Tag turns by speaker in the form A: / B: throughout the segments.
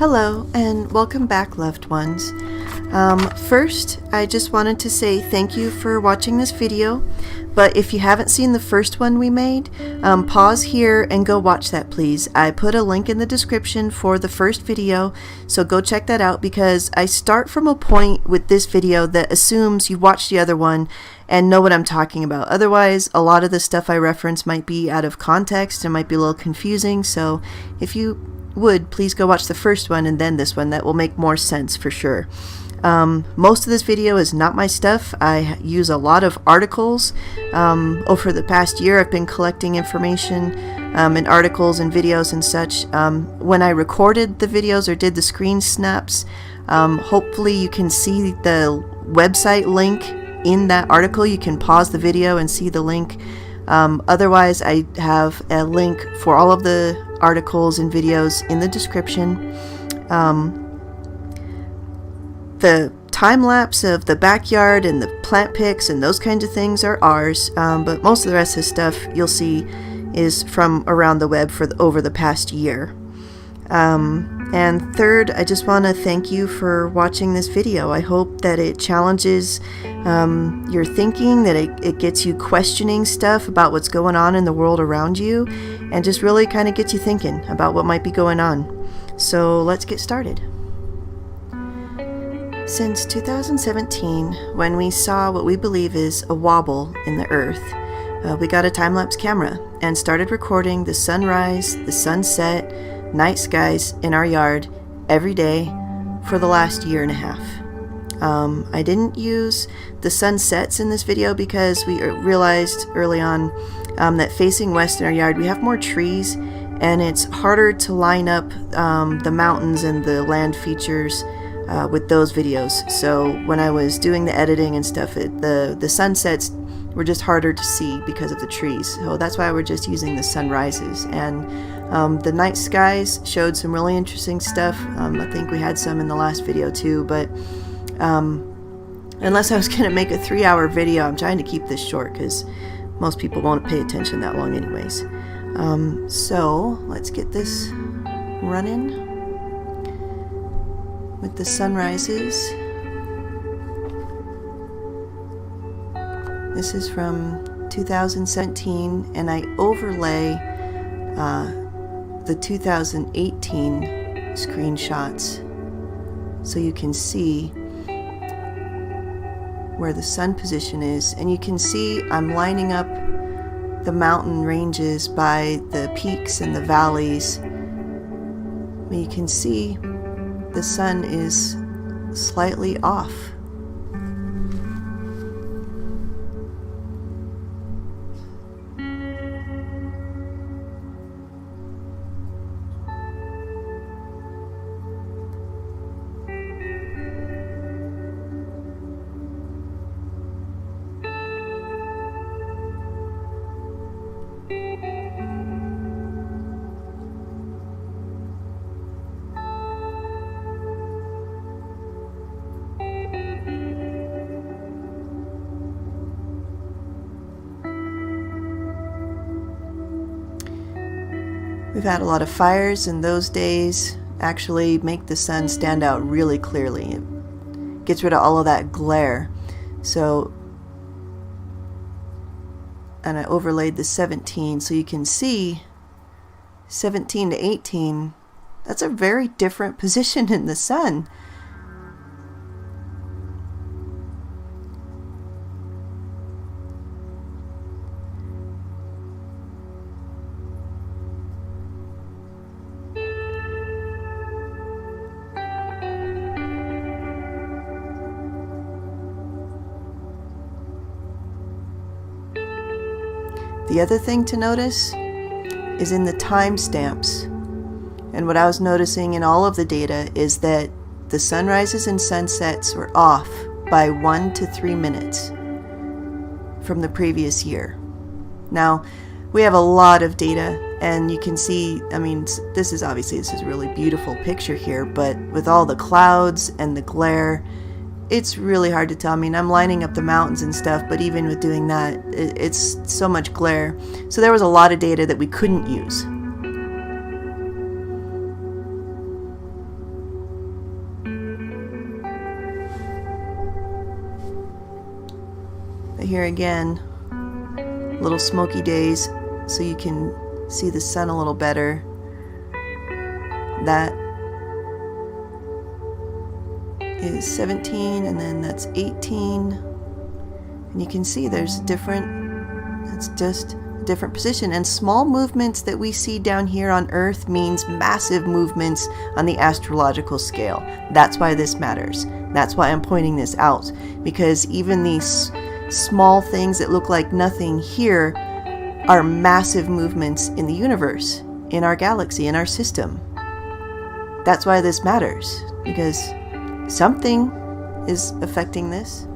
A: Hello and welcome back, loved ones. First, I just wanted to say thank you for watching this video, but if you haven't seen the first one we made, pause here and go watch that, please. I put a link in the description for the first video, so go check that out, because I start from a point with this video that assumes you watched the other one and know what I'm talking about. Otherwise, a lot of the stuff I reference might be out of context and might be a little confusing, so if you would, please go watch the first one and then this one. That will make more sense for sure. Most of this video is not my stuff. I use a lot of articles. Over the past year, I've been collecting information in articles and videos and such. When I recorded the videos or did the screen snaps, hopefully you can see the website link in that article. You can pause the video and see the link. Otherwise, I have a link for all of the articles and videos in the description. The time lapse of the backyard and the plant pics and those kinds of things are ours, but most of the rest of the stuff you'll see is from around the web for over the past year. And third, I just want to thank you for watching this video. I hope that it challenges your thinking, that it gets you questioning stuff about what's going on in the world around you, and just really kind of gets you thinking about what might be going on. So let's get started. Since 2017, when we saw what we believe is a wobble in the earth, we got a time-lapse camera and started recording the sunrise, the sunset, night skies in our yard every day for the last year and a half. I didn't use the sunsets in this video because we realized early on that facing west in our yard we have more trees, and it's harder to line up the mountains and the land features with those videos. So when I was doing the editing and stuff, the sunsets were just harder to see because of the trees. So that's why we're just using the sunrises. And the night skies showed some really interesting stuff. I think we had some in the last video too, but unless I was going to make a 3-hour video, I'm trying to keep this short because most people won't pay attention that long anyways. So let's get this running with the sunrises. This is from 2017, and I overlay the 2018 screenshots so you can see where the sun position is, and you can see I'm lining up the mountain ranges by the peaks and the valleys. You can see the sun is slightly off. We've had a lot of fires, and those days actually make the sun stand out really clearly. It gets rid of all of that glare. So, and I overlaid the 17 so you can see 17 to 18. That's a very different position in the sun. The other thing to notice is in the timestamps. And what I was noticing in all of the data is that the sunrises and sunsets were off by 1 to 3 minutes from the previous year. Now, we have a lot of data, and you can see, I mean, this is a really beautiful picture here, but with all the clouds and the glare, it's really hard to tell. I mean, I'm lining up the mountains and stuff, but even with doing that, it's so much glare. So there was a lot of data that we couldn't use. here again, little smoky days, so you can see the sun a little better. That is 17, and then that's 18, and you can see there's it's just a different position. And small movements that we see down here on Earth means massive movements on the astrological scale. That's why this matters. That's why I'm pointing this out, because even these small things that look like nothing here are massive movements in the universe, in our galaxy, in our system. That's why this matters, because something is affecting this.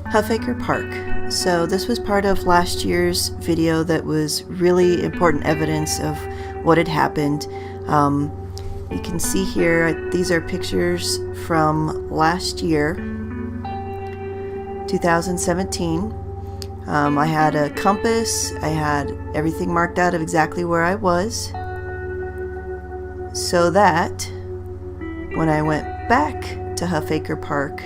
A: Huffaker Park. So this was part of last year's video that was really important evidence of what had happened. You can see here, these are pictures from last year, 2017. I had a compass, I had everything marked out of exactly where I was, so that when I went back to Huffaker Park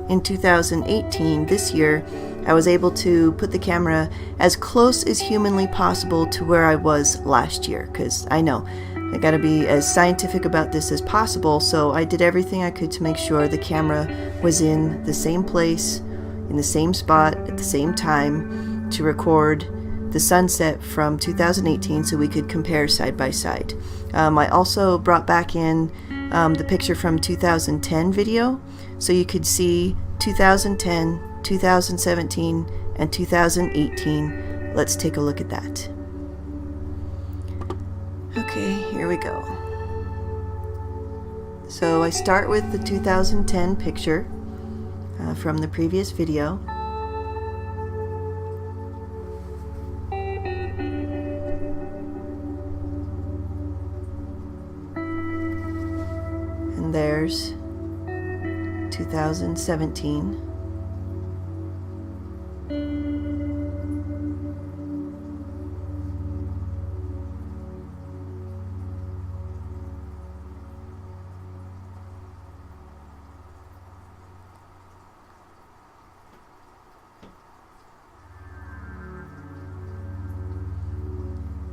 A: in 2018, this year, I was able to put the camera as close as humanly possible to where I was last year, because I know I gotta be as scientific about this as possible, so I did everything I could to make sure the camera was in the same place, in the same spot, at the same time, to record the sunset from 2018 so we could compare side by side. I also brought back in the picture from 2010 video, so you could see 2010, 2017, and 2018. Let's take a look at that. Okay, here we go. So I start with the 2010 picture from the previous video. And there's 2017.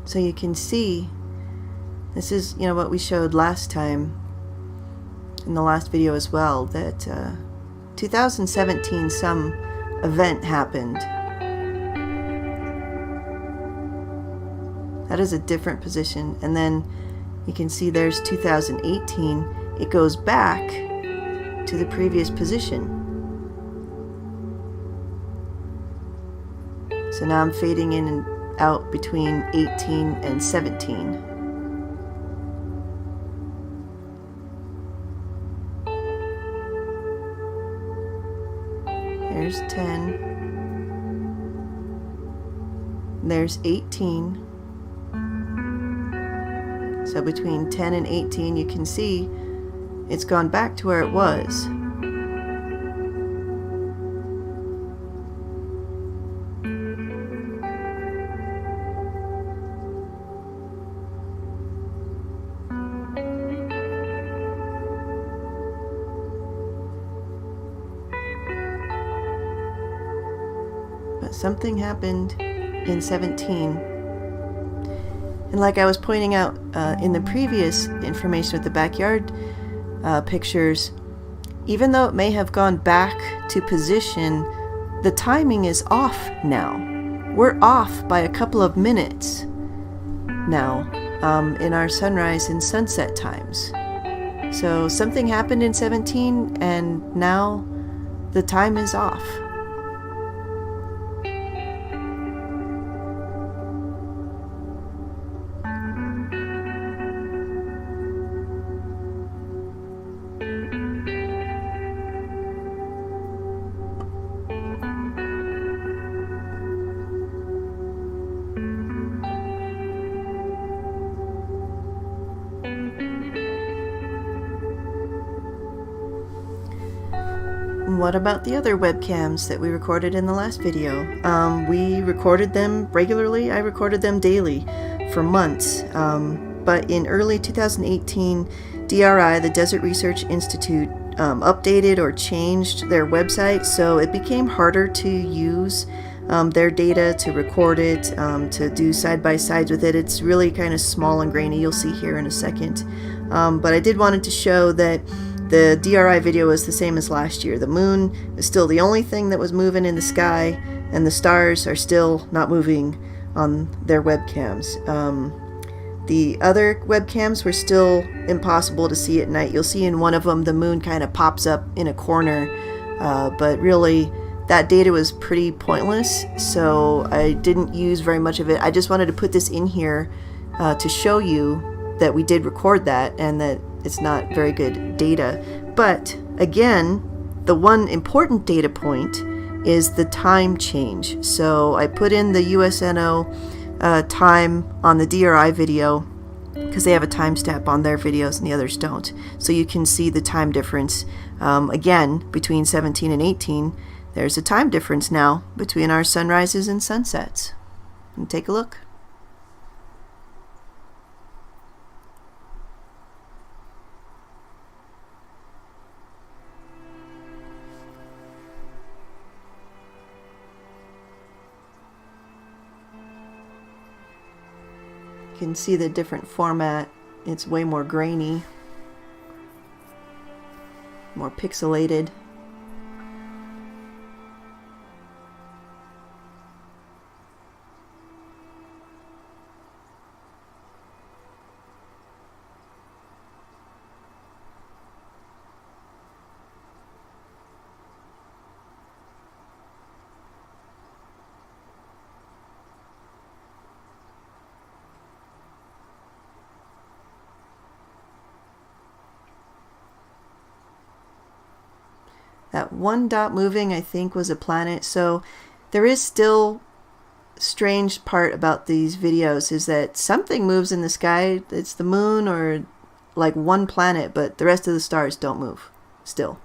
A: So you can see, this is, what we showed last time in the last video as well, that 2017 some event happened. That is a different position. And then you can see there's 2018. It goes back to the previous position. So now I'm fading in and out between 18 and 17. There's 10. There's 18. So between 10 and 18, you can see it's gone back to where it was. But something happened in 17. And like I was pointing out in the previous information with the backyard pictures, even though it may have gone back to position, the timing is off now. We're off by a couple of minutes now in our sunrise and sunset times. So something happened in 17 and now the time is off. What about the other webcams that we recorded in the last video? We recorded them regularly. I recorded them daily for months, but but in early 2018, DRI, the Desert Research Institute, updated or changed their website, so it became harder to use their data, to record it, to do side-by-sides with it. It's really kind of small and grainy, you'll see here in a second. But I did wanted to show that the DRI video was the same as last year. The moon is still the only thing that was moving in the sky, and the stars are still not moving on their webcams. The other webcams were still impossible to see at night. You'll see in one of them the moon kind of pops up in a corner, but really that data was pretty pointless, so I didn't use very much of it. I just wanted to put this in here to show you that we did record that and that it's not very good data. But again, the one important data point is the time change. So I put in the USNO time on the DRI video because they have a timestamp on their videos and the others don't. So you can see the time difference. Again, between 17 and 18, there's a time difference now between our sunrises and sunsets. And take a look. You can see the different format. It's way more grainy, more pixelated. That one dot moving, I think, was a planet. So there is still strange part about these videos is that something moves in the sky. It's the moon or like one planet, but the rest of the stars don't move still.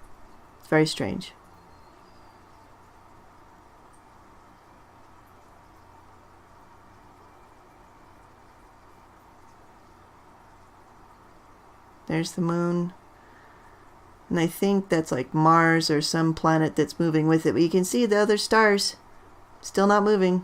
A: It's very strange. There's the moon. And I think that's like Mars or some planet that's moving with it. But you can see the other stars still not moving.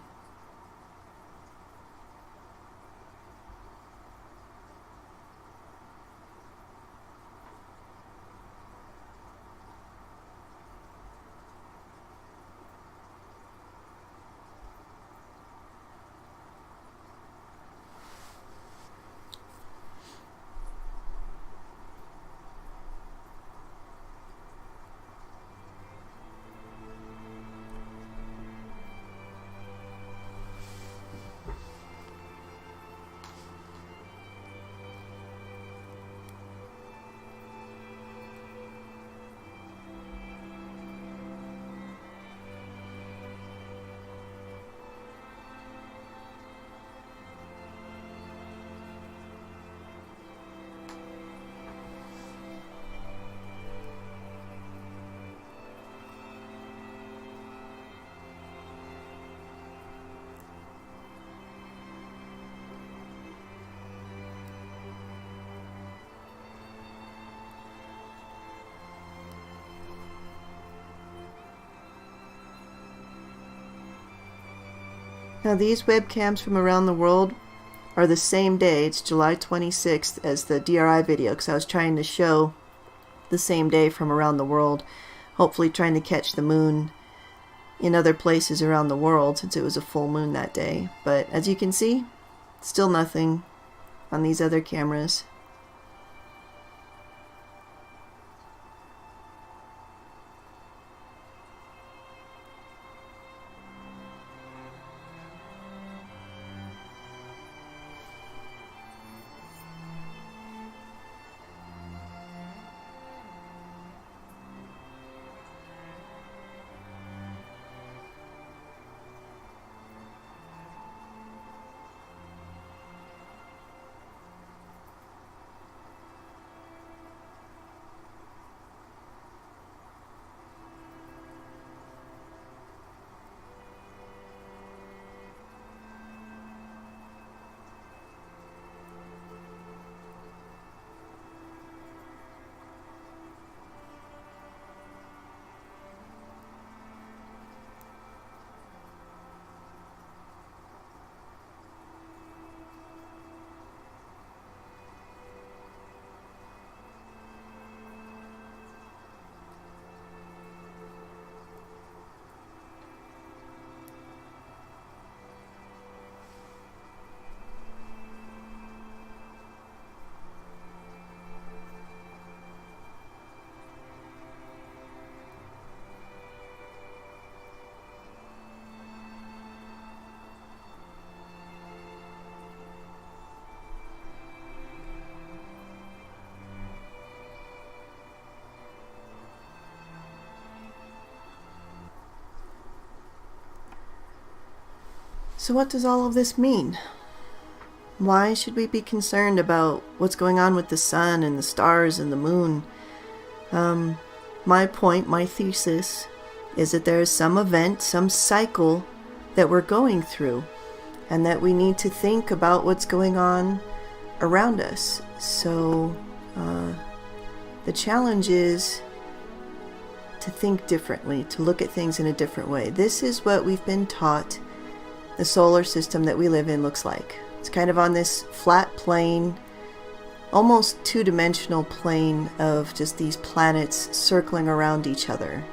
A: Now these webcams from around the world are the same day. It's July 26th as the DRI video because I was trying to show the same day from around the world, hopefully trying to catch the moon in other places around the world since it was a full moon that day. But as you can see, still nothing on these other cameras. So what does all of this mean? Why should we be concerned about what's going on with the sun and the stars and the moon? My point, my thesis, is that there is some event, some cycle that we're going through, and that we need to think about what's going on around us. So the challenge is to think differently, to look at things in a different way. This is what we've been taught the solar system that we live in looks like. It's kind of on this flat plane, almost two-dimensional plane of just these planets circling around each other.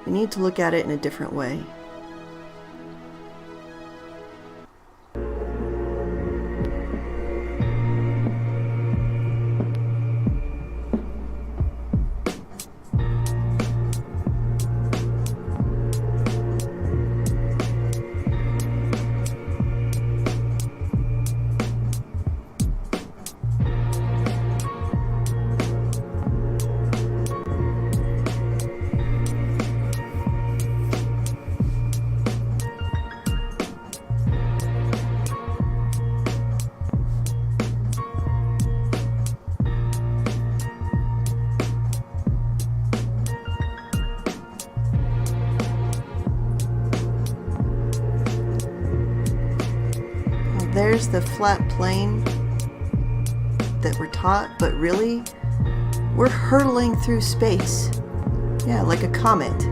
A: We need to look at it in a different way. There's the flat plane that we're taught, but really, we're hurtling through space. Yeah, like a comet.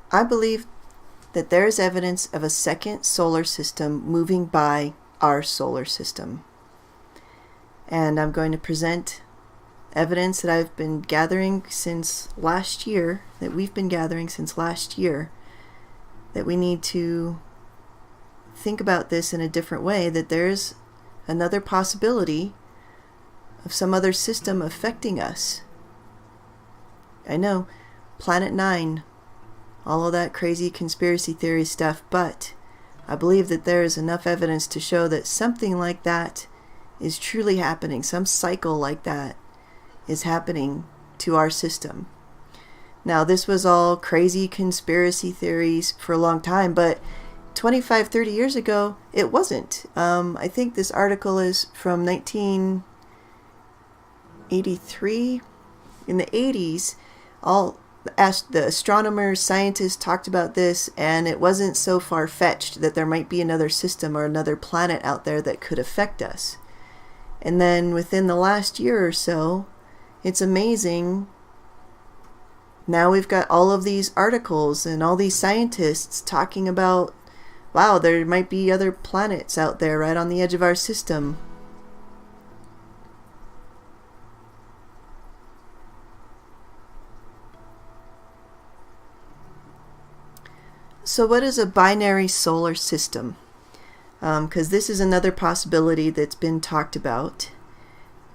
A: I believe that there is evidence of a second solar system moving by our solar system. And I'm going to present evidence that I've been gathering since last year, that we've been gathering since last year, that we need to think about this in a different way, that there's another possibility of some other system affecting us. I know, Planet Nine, all of that crazy conspiracy theory stuff, but I believe that there is enough evidence to show that something like that is truly happening. Some cycle like that is happening to our system. Now, this was all crazy conspiracy theories for a long time, but 25, 30 years ago, it wasn't. I think this article is from 1983. In the 80s, the astronomers, scientists talked about this, and it wasn't so far-fetched that there might be another system or another planet out there that could affect us. And then within the last year or so, it's amazing. Now we've got all of these articles and all these scientists talking about, wow, there might be other planets out there right on the edge of our system. So what is a binary solar system? Because this is another possibility that's been talked about.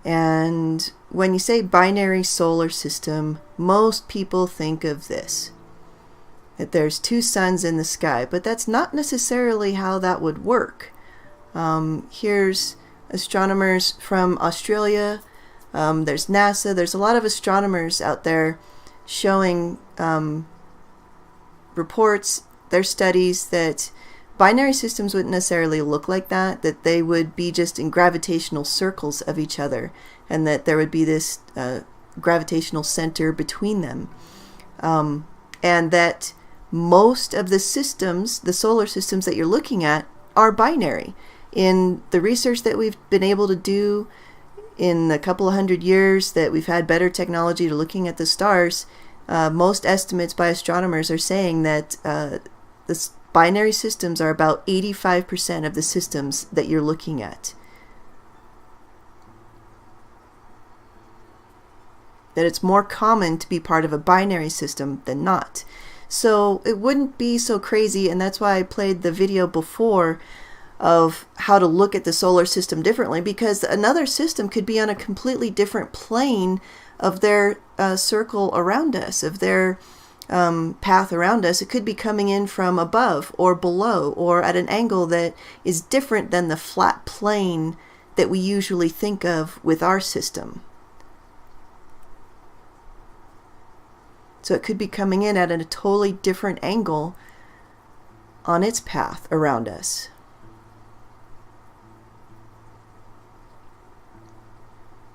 A: And when you say binary solar system, most people think of this, that there's two suns in the sky, but that's not necessarily how that would work. Here's astronomers from Australia, there's NASA, there's a lot of astronomers out there showing reports, their studies, that binary systems wouldn't necessarily look like that, that they would be just in gravitational circles of each other, and that there would be this gravitational center between them. And that most of the systems, the solar systems that you're looking at, are binary. In the research that we've been able to do in a couple of hundred years that we've had better technology to looking at the stars, most estimates by astronomers are saying that the binary systems are about 85% of the systems that you're looking at. That it's more common to be part of a binary system than not. So it wouldn't be so crazy, and that's why I played the video before of how to look at the solar system differently, because another system could be on a completely different plane of their circle around us, of their path around us. It could be coming in from above or below or at an angle that is different than the flat plane that we usually think of with our system. So it could be coming in at a totally different angle on its path around us.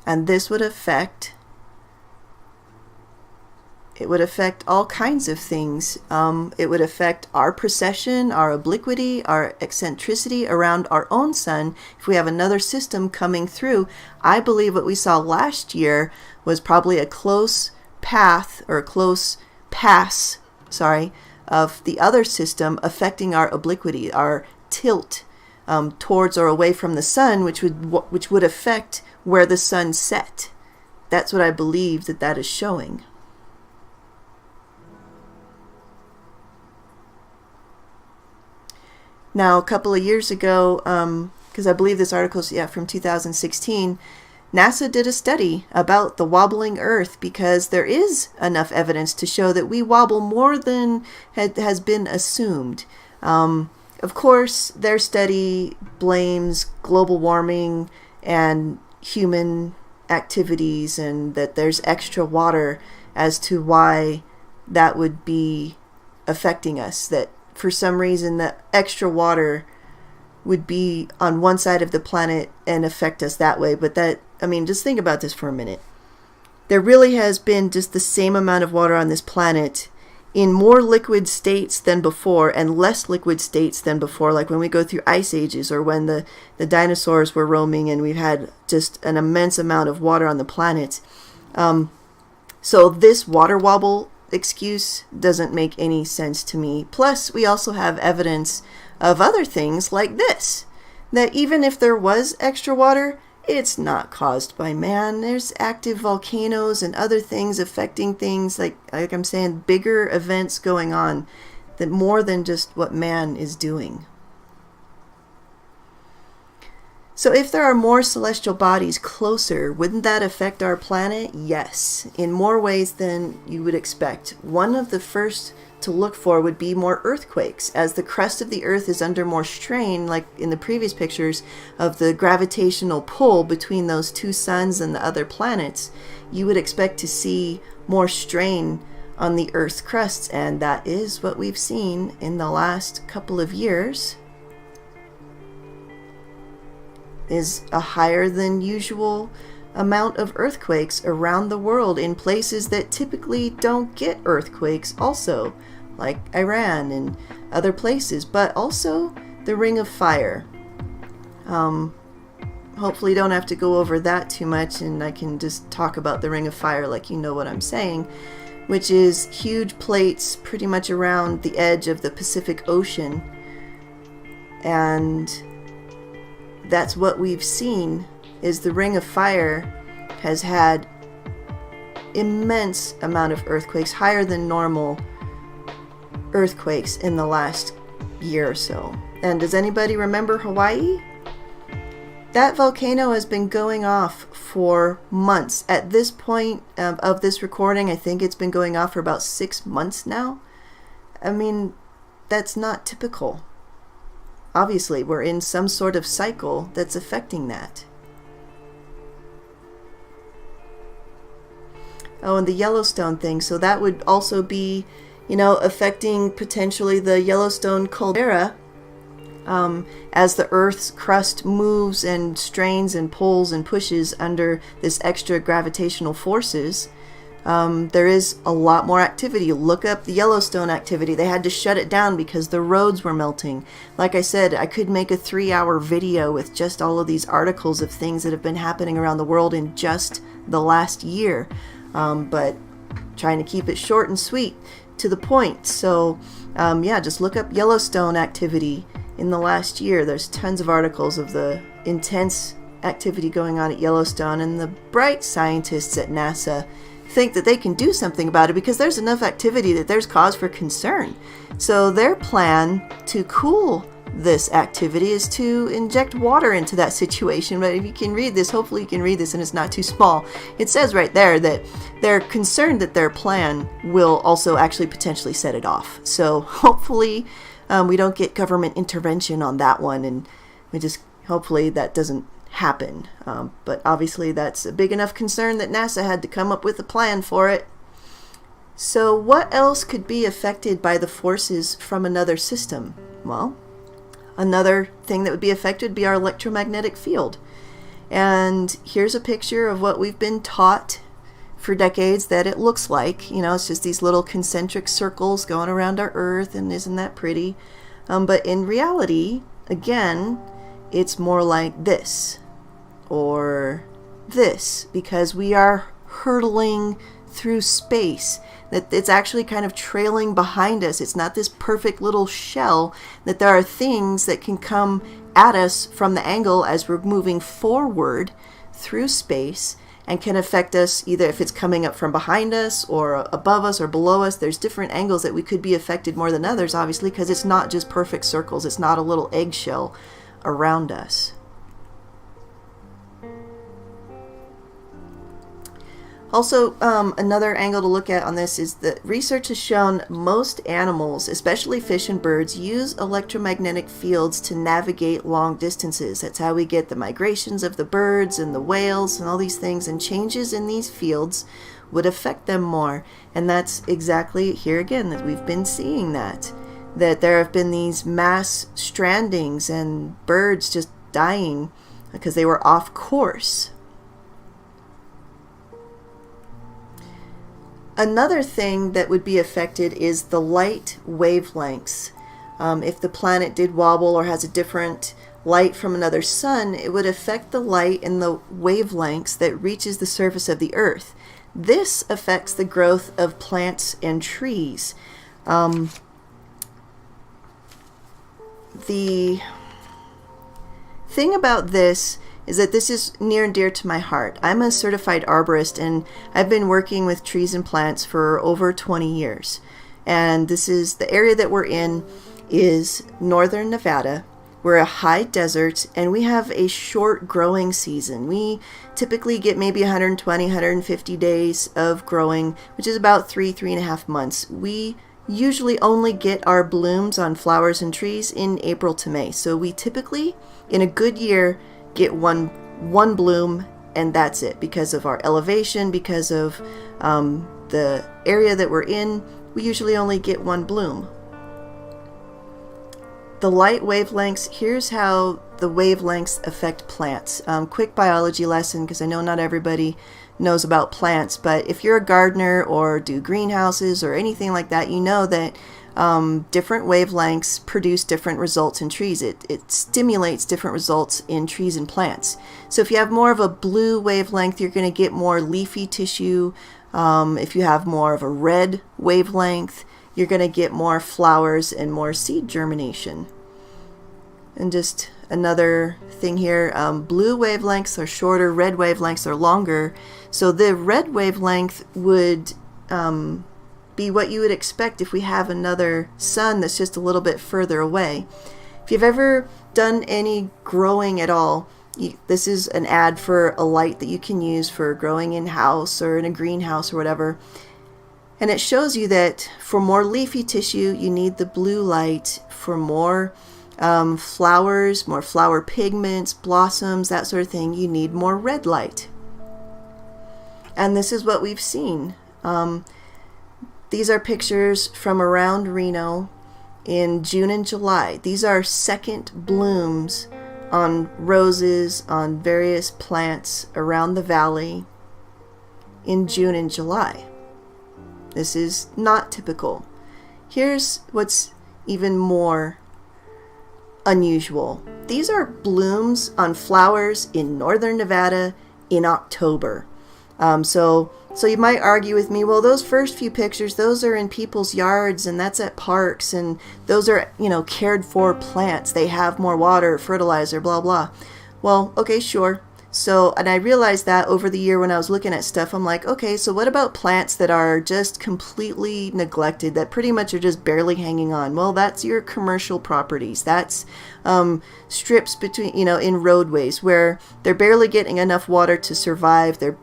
A: And this would affect all kinds of things. It would affect our precession, our obliquity, our eccentricity around our own sun. If we have another system coming through, I believe what we saw last year was probably a close path or a close pass, of the other system affecting our obliquity, our tilt towards or away from the sun, which would affect where the sun set. That's what I believe that is showing. Now, a couple of years ago, because I believe this article is from 2016, NASA did a study about the wobbling Earth because there is enough evidence to show that we wobble more than has been assumed. Of course, their study blames global warming and human activities and that there's extra water as to why that would be affecting us, that for some reason the extra water would be on one side of the planet and affect us that way. But just think about this for a minute. There really has been just the same amount of water on this planet in more liquid states than before and less liquid states than before, like when we go through ice ages or when the dinosaurs were roaming and we've had just an immense amount of water on the planet. So this water wobble excuse doesn't make any sense to me. Plus, we also have evidence of other things like this, that even if there was extra water, it's not caused by man. There's active volcanoes and other things affecting things, like I'm saying, bigger events going on, that more than just what man is doing. So if there are more celestial bodies closer, wouldn't that affect our planet? Yes, in more ways than you would expect. One of the first to look for would be more earthquakes, as the crust of the Earth is under more strain, like in the previous pictures of the gravitational pull between those two suns and the other planets. You would expect to see more strain on the Earth's crust, and that is what we've seen in the last couple of years. Is a higher than usual amount of earthquakes around the world in places that typically don't get earthquakes also, like Iran and other places, but also the Ring of Fire. Hopefully don't have to go over that too much, and I can just talk about the Ring of Fire like you know what I'm saying, which is huge plates pretty much around the edge of the Pacific Ocean, and that's what we've seen. Is the Ring of Fire has had immense amount of earthquakes, higher than normal earthquakes in the last year or so. And does anybody remember Hawaii? That volcano has been going off for months. At this point of this recording, I think it's been going off for about 6 months now. That's not typical. Obviously, we're in some sort of cycle that's affecting that. Oh, and the Yellowstone thing. So that would also be, affecting potentially the Yellowstone caldera as the Earth's crust moves and strains and pulls and pushes under this extra gravitational forces. There is a lot more activity. Look up the Yellowstone activity. They had to shut it down because the roads were melting. Like I said, I could make a 3-hour video with just all of these articles of things that have been happening around the world in just the last year. But trying to keep it short and sweet to the point. So just look up Yellowstone activity in the last year. There's tons of articles of the intense activity going on at Yellowstone, and the bright scientists at NASA think that they can do something about it because there's enough activity that there's cause for concern. So their plan to cool this activity is to inject water into that situation. But if you can read this, hopefully you can read this and it's not too small. It says right there that they're concerned that their plan will also actually potentially set it off. So hopefully we don't get government intervention on that one, and we just hopefully that doesn't happen. But obviously that's a big enough concern that NASA had to come up with a plan for it. So what else could be affected by the forces from another system? Well, another thing that would be affected would be our electromagnetic field. And here's a picture of what we've been taught for decades that it looks like. You know, it's just these little concentric circles going around our Earth, and isn't that pretty? But in reality, again, it's more like this or this, because we are hurtling through space. That it's actually kind of trailing behind us. It's not this perfect little shell, that there are things that can come at us from the angle as we're moving forward through space and can affect us either if it's coming up from behind us or above us or below us. There's different angles that we could be affected more than others, obviously, because it's not just perfect circles. It's not a little eggshell around us. Also, another angle to look at on this is that research has shown most animals, especially fish and birds, use electromagnetic fields to navigate long distances. That's how we get the migrations of the birds and the whales and all these things, and changes in these fields would affect them more. And that's exactly here again that we've been seeing that there have been these mass strandings and birds just dying because they were off course. Another thing that would be affected is the light wavelengths. If the planet did wobble or has a different light from another sun, it would affect the light and the wavelengths that reaches the surface of the Earth. This affects the growth of plants and trees. The thing about this is that this is near and dear to my heart. I'm a certified arborist, and I've been working with trees and plants for over 20 years. And this is the area that we're in is northern Nevada. We're a high desert, and we have a short growing season. We typically get maybe 120, 150 days of growing, which is about 3.5 months. We usually only get our blooms on flowers and trees in April to May. So we typically, in a good year, get one bloom, and that's it. Because of our elevation, because of the area that we're in, we usually only get one bloom. The light wavelengths, here's how the wavelengths affect plants. Quick biology lesson, because I know not everybody knows about plants, but if you're a gardener or do greenhouses or anything like that, you know that different wavelengths produce different results in trees. It stimulates different results in trees and plants. So if you have more of a blue wavelength, you're going to get more leafy tissue. If you have more of a red wavelength, you're going to get more flowers and more seed germination. And just another thing here, blue wavelengths are shorter, red wavelengths are longer. So the red wavelength would be what you would expect if we have another sun that's just a little bit further away. If you've ever done any growing at all, this is an ad for a light that you can use for growing in-house or in a greenhouse or whatever. And it shows you that for more leafy tissue, you need the blue light. For more flowers, more flower pigments, blossoms, that sort of thing, you need more red light. And this is what we've seen. These are pictures from around Reno in June and July. These are second blooms on roses, on various plants around the valley in June and July. This is not typical. Here's what's even more unusual. These are blooms on flowers in northern Nevada in October. So you might argue with me, well, those first few pictures, those are in people's yards, and that's at parks, and those are, cared for plants. They have more water, fertilizer, blah, blah. Well, okay, sure. So, and I realized that over the year when I was looking at stuff, I'm like, okay, so what about plants that are just completely neglected, that pretty much are just barely hanging on? Well, that's your commercial properties. That's strips between, in roadways where they're barely getting enough water to survive. They're,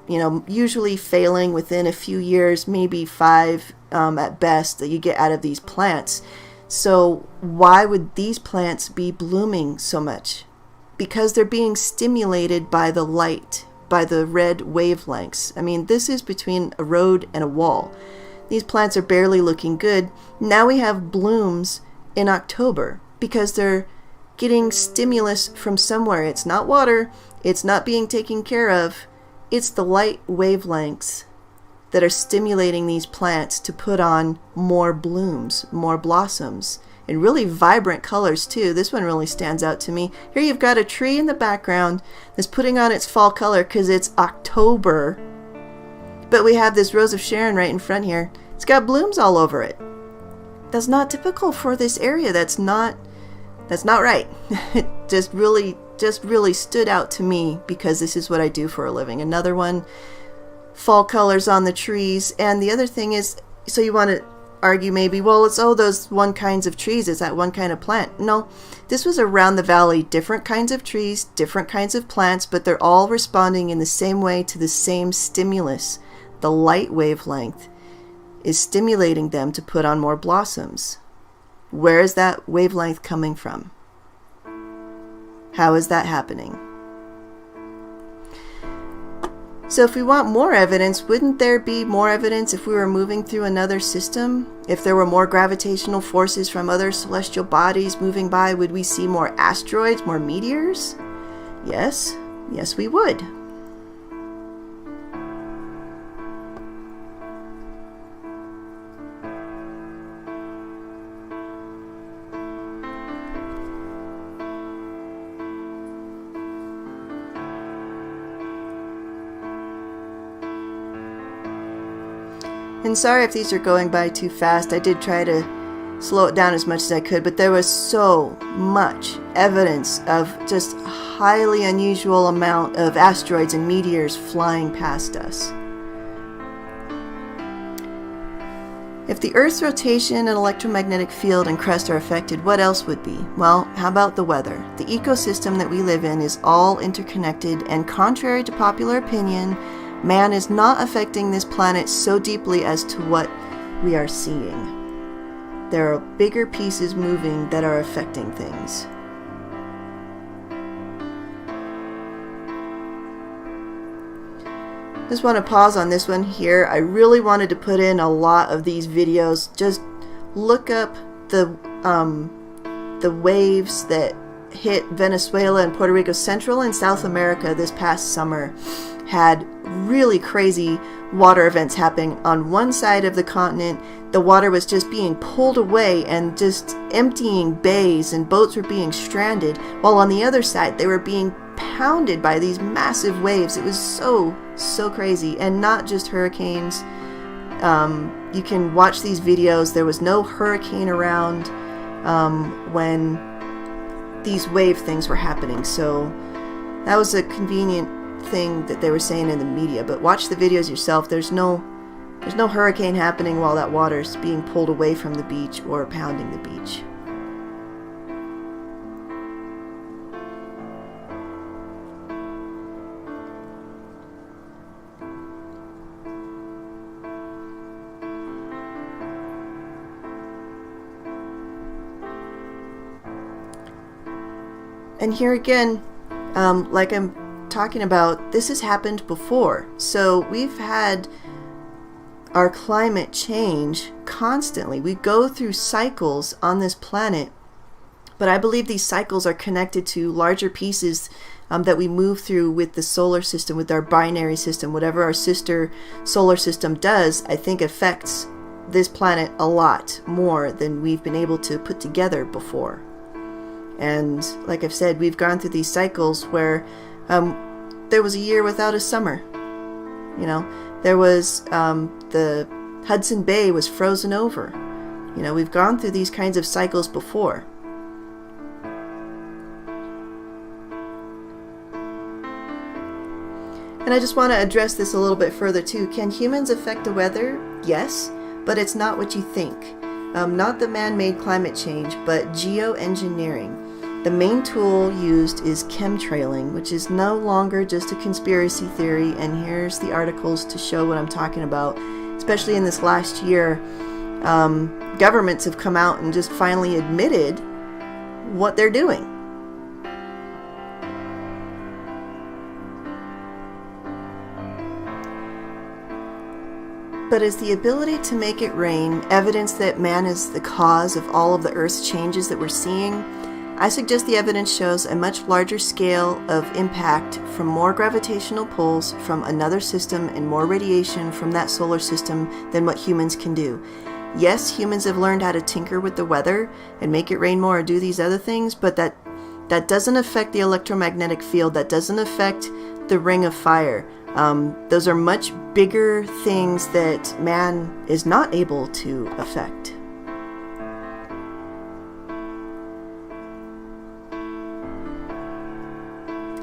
A: usually failing within a few years, maybe 5 at best, that you get out of these plants. So why would these plants be blooming so much? Because they're being stimulated by the light, by the red wavelengths. I mean, this is between a road and a wall. These plants are barely looking good. Now we have blooms in October because they're getting stimulus from somewhere. It's not water. It's not being taken care of. It's the light wavelengths that are stimulating these plants to put on more blooms, more blossoms. And really vibrant colors too. This one really stands out to me. Here you've got a tree in the background that's putting on its fall color because it's October. But we have this Rose of Sharon right in front here. It's got blooms all over it. That's not typical for this area. That's not right. It just really stood out to me because this is what I do for a living. Another one, fall colors on the trees. And the other thing is, so you want to argue maybe, well, it's those one kinds of trees, is that one kind of plant? No, this was around the valley, different kinds of trees, different kinds of plants, but they're all responding in the same way to the same stimulus. The light wavelength is stimulating them to put on more blossoms. Where is that wavelength coming from? How is that happening? So if we want more evidence, wouldn't there be more evidence if we were moving through another system? If there were more gravitational forces from other celestial bodies moving by, would we see more asteroids, more meteors? Yes, we would. And sorry if these are going by too fast. I did try to slow it down as much as I could, but there was so much evidence of just a highly unusual amount of asteroids and meteors flying past us. If the Earth's rotation and electromagnetic field and crust are affected, what else would be? Well, how about the weather? The ecosystem that we live in is all interconnected, and contrary to popular opinion, man is not affecting this planet so deeply as to what we are seeing. There are bigger pieces moving that are affecting things. Just want to pause on this one here. I really wanted to put in a lot of these videos. Just look up the waves that hit Venezuela and Puerto Rico. Central and South America this past summer had really crazy water events happening. On one side of the continent, the water was just being pulled away and just emptying bays, and boats were being stranded, while on the other side they were being pounded by these massive waves. It was so crazy. And not just hurricanes. You can watch these videos. There was no hurricane around when these wave things were happening, so that was a convenient thing that they were saying in the media. But watch the videos yourself. There's no hurricane happening while that water's being pulled away from the beach or pounding the beach. And here again, like I'm talking about, this has happened before. So we've had our climate change constantly. We go through cycles on this planet, but I believe these cycles are connected to larger pieces that we move through with the solar system, with our binary system. Whatever our sister solar system does, I think affects this planet a lot more than we've been able to put together before. And like I've said, we've gone through these cycles where there was a year without a summer. There was the Hudson Bay was frozen over. We've gone through these kinds of cycles before. And I just want to address this a little bit further too. Can humans affect the weather? Yes, but it's not what you think. Not the man-made climate change, but geoengineering. The main tool used is chemtrailing, which is no longer just a conspiracy theory, and here's the articles to show what I'm talking about. Especially in this last year, governments have come out and just finally admitted what they're doing. But is the ability to make it rain evidence that man is the cause of all of the Earth's changes that we're seeing? I suggest the evidence shows a much larger scale of impact from more gravitational pulls from another system and more radiation from that solar system than what humans can do. Yes, humans have learned how to tinker with the weather and make it rain more or do these other things, but that doesn't affect the electromagnetic field. That doesn't affect the ring of fire. Those are much bigger things that man is not able to affect.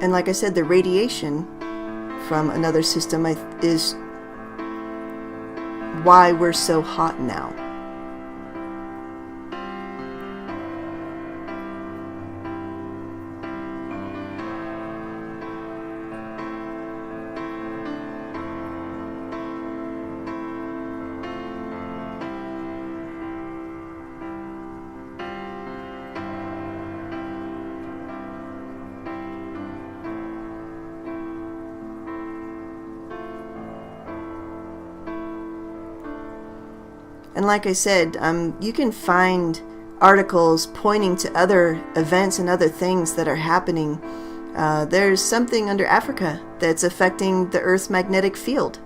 A: And like I said, the radiation from another system is why we're so hot now. And like I said, you can find articles pointing to other events and other things that are happening. There's something under Africa that's affecting the Earth's magnetic field.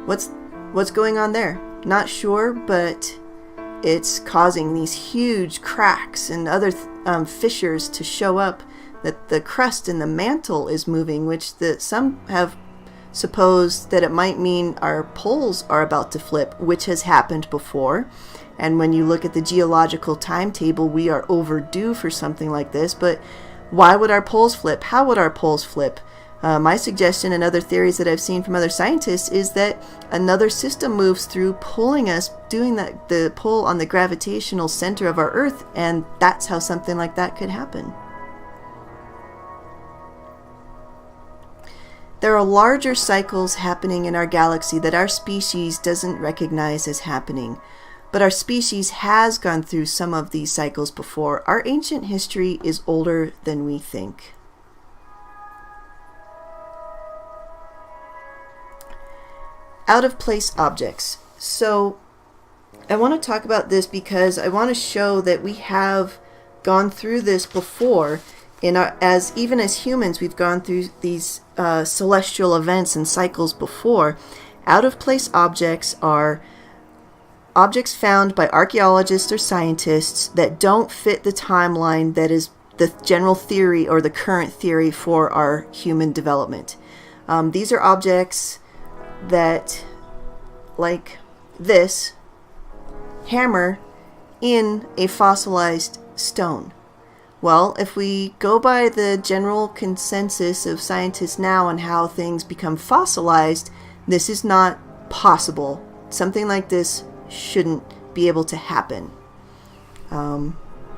A: What's going on there? Not sure, but it's causing these huge cracks and other fissures to show up. That the crust in the mantle is moving, which some have suppose that it might mean our poles are about to flip, which has happened before. And when you look at the geological timetable, we are overdue for something like this. But why would our poles flip? How would our poles flip? My suggestion and other theories that I've seen from other scientists is that another system moves through, pulling us, doing the pull on the gravitational center of our Earth, and that's how something like that could happen. There are larger cycles happening in our galaxy that our species doesn't recognize as happening. But our species has gone through some of these cycles before. Our ancient history is older than we think. Out of place objects. So I want to talk about this because I want to show that we have gone through this before. Even as humans, we've gone through these celestial events and cycles before. Out of place objects are objects found by archaeologists or scientists that don't fit the timeline that is the general theory or the current theory for our human development. These are objects that, like this, hammer in a fossilized stone. Well, if we go by the general consensus of scientists now on how things become fossilized, this is not possible. Something like this shouldn't be able to happen.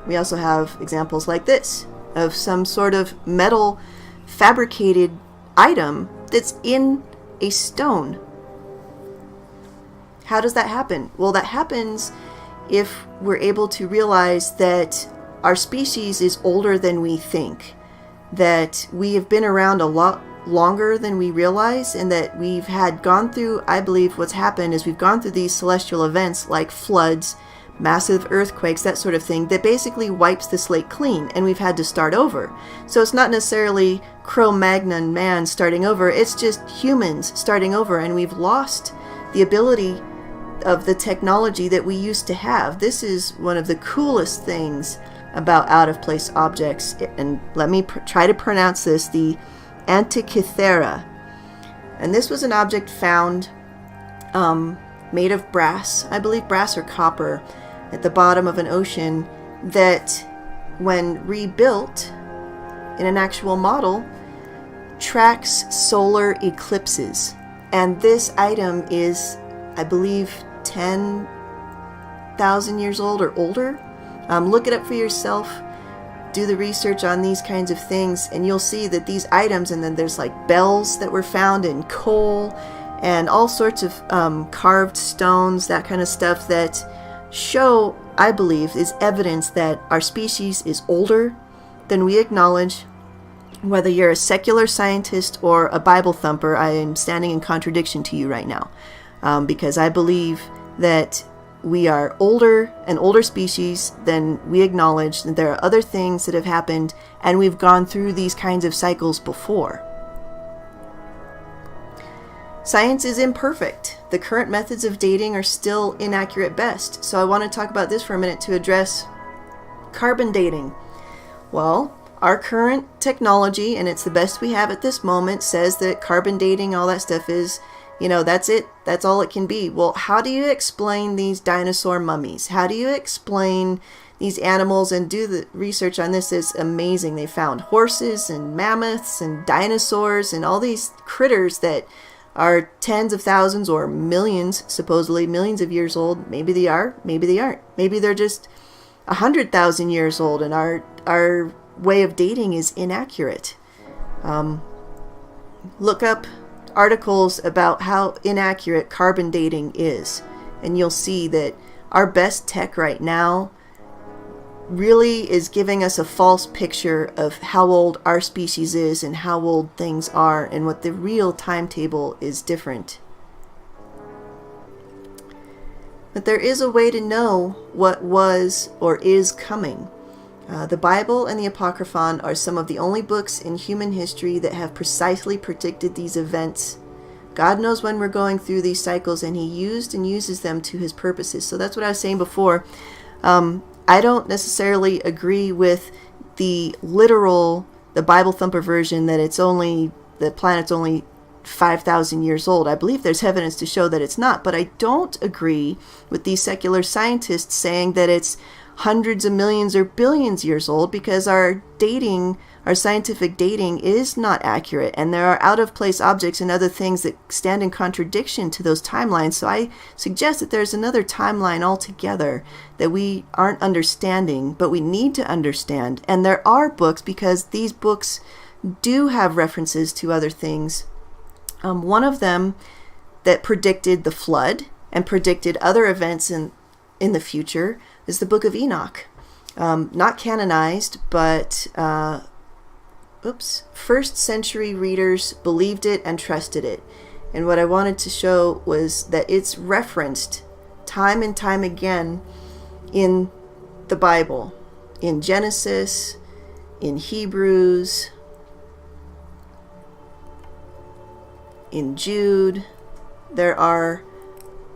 A: We also have examples like this of some sort of metal fabricated item that's in a stone. How does that happen? Well, that happens if we're able to realize that our species is older than we think, that we have been around a lot longer than we realize, and that we've gone through, I believe what's happened is we've gone through these celestial events like floods, massive earthquakes, that sort of thing, that basically wipes the slate clean, and we've had to start over. So it's not necessarily Cro-Magnon man starting over, it's just humans starting over, and we've lost the ability of the technology that we used to have. This is one of the coolest things about out-of-place objects, and let me try to pronounce this, the Antikythera. And this was an object found made of brass, I believe brass or copper, at the bottom of an ocean that, when rebuilt in an actual model, tracks solar eclipses. And this item is, I believe, 10,000 years old or older. Look it up for yourself. Do the research on these kinds of things, and you'll see that these items, and then there's like bells that were found in coal and all sorts of carved stones, that kind of stuff, that show, I believe, is evidence that our species is older than we acknowledge. Whether you're a secular scientist or a Bible thumper, I am standing in contradiction to you right now, because I believe that we are an older species than we acknowledge, that there are other things that have happened, and we've gone through these kinds of cycles before. Science is imperfect. The current methods of dating are still inaccurate at best. So I want to talk about this for a minute to address carbon dating. Well, our current technology, and it's the best we have at this moment, says that carbon dating, all that stuff is, that's it. That's all it can be. Well, how do you explain these dinosaur mummies? How do you explain these animals? And do the research on this is amazing. They found horses and mammoths and dinosaurs and all these critters that are tens of thousands or millions, supposedly millions of years old. Maybe they are, maybe they aren't. Maybe they're just 100,000 years old, and our way of dating is inaccurate. Look up articles about how inaccurate carbon dating is, and you'll see that our best tech right now really is giving us a false picture of how old our species is and how old things are, and what the real timetable is different. But there is a way to know what was or is coming. The Bible and the Apocryphon are some of the only books in human history that have precisely predicted these events. God knows when we're going through these cycles, and He used and uses them to His purposes. So that's what I was saying before. I don't necessarily agree with the Bible thumper version that the planet's only 5,000 years old. I believe there's evidence to show that it's not, but I don't agree with these secular scientists saying that it's hundreds of millions or billions years old, because our scientific dating is not accurate, and there are out of place objects and other things that stand in contradiction to those timelines. So I suggest that there's another timeline altogether that we aren't understanding, but we need to understand. And there are books, because these books do have references to other things. One of them that predicted the flood and predicted other events in the future is the Book of Enoch. Not canonized, but first century readers believed it and trusted it. And what I wanted to show was that it's referenced time and time again in the Bible, in Genesis, in Hebrews, in Jude. There are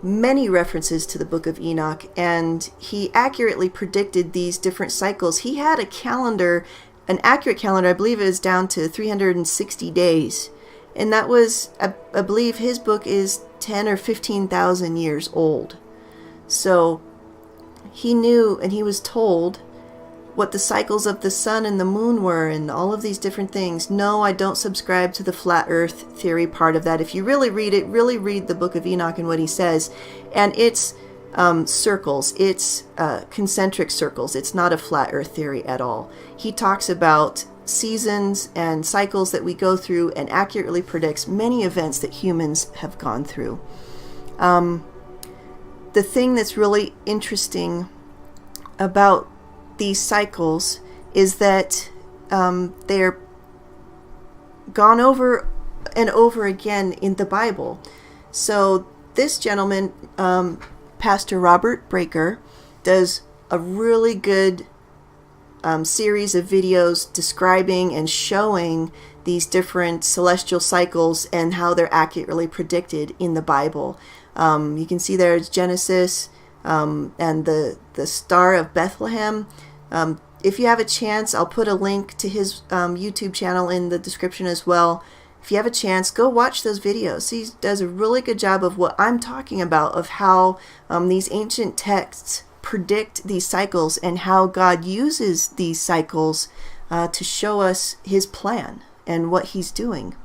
A: many references to the Book of Enoch, and he accurately predicted these different cycles. He had a calendar, an accurate calendar, I believe it was down to 360 days. And that was, I believe his book is 10 or 15,000 years old. So he knew, and he was told what the cycles of the sun and the moon were, and all of these different things. No, I don't subscribe to the flat earth theory part of that. If you really read it, really read the Book of Enoch and what he says. And it's circles, it's concentric circles. It's not a flat earth theory at all. He talks about seasons and cycles that we go through, and accurately predicts many events that humans have gone through. The thing that's really interesting about these cycles is that they're gone over and over again in the Bible. So this gentleman, Pastor Robert Breaker, does a really good series of videos describing and showing these different celestial cycles and how they're accurately predicted in the Bible. You can see there's Genesis and the Star of Bethlehem. If you have a chance, I'll put a link to his YouTube channel in the description as well. If you have a chance, go watch those videos. He does a really good job of what I'm talking about, of how these ancient texts predict these cycles, and how God uses these cycles to show us his plan. and what he's doing.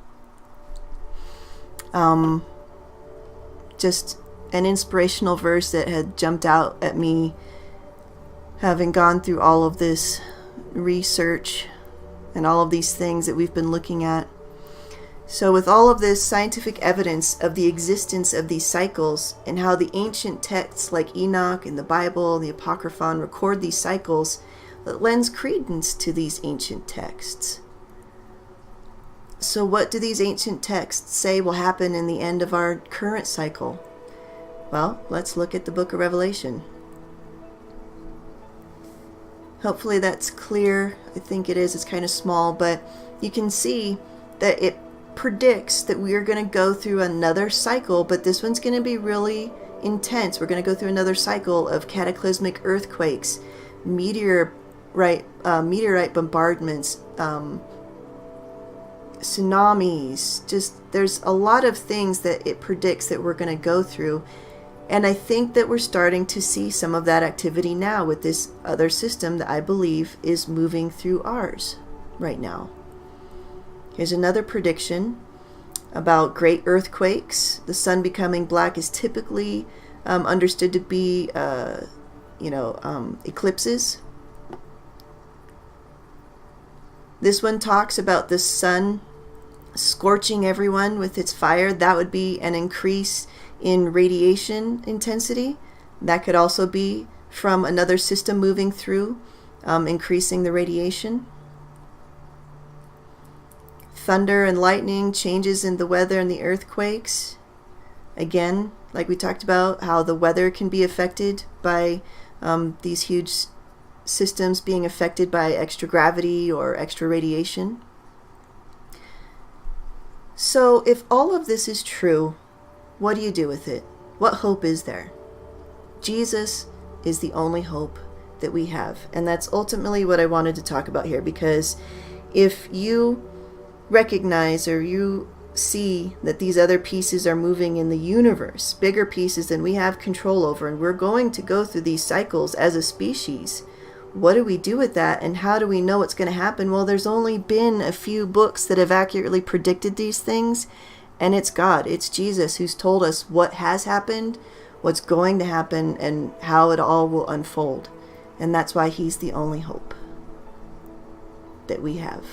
A: Just an inspirational verse that had jumped out at me, having gone through all of this research and all of these things that we've been looking at. So with all of this scientific evidence of the existence of these cycles and how the ancient texts like Enoch and the Bible and the Apocryphon record these cycles, that lends credence to these ancient texts. So what do these ancient texts say will happen in the end of our current cycle? Well, let's look at the book of Revelation. Hopefully that's clear. I think it is. It's kind of small, but you can see that it predicts that we are going to go through another cycle, but this one's going to be really intense. We're going to go through another cycle of cataclysmic earthquakes, meteorite bombardments, tsunamis. Just there's a lot of things that it predicts that we're going to go through. And I think that we're starting to see some of that activity now with this other system that I believe is moving through ours right now. Here's another prediction about great earthquakes. The sun becoming black is typically understood to be, eclipses. This one talks about the sun scorching everyone with its fire. That would be an increase in radiation intensity. That could also be from another system moving through, increasing the radiation. Thunder and lightning, changes in the weather and the earthquakes. Again, like we talked about, how the weather can be affected by these huge systems being affected by extra gravity or extra radiation. So if all of this is true, what do you do with it? What hope is there? Jesus is the only hope that we have. And that's ultimately what I wanted to talk about here, because if you recognize or you see that these other pieces are moving in the universe, bigger pieces than we have control over, and we're going to go through these cycles as a species, what do we do with that, and how do we know what's going to happen? Well, there's only been a few books that have accurately predicted these things, and it's God, it's Jesus, who's told us what has happened, what's going to happen, and how it all will unfold. And that's why he's the only hope that we have.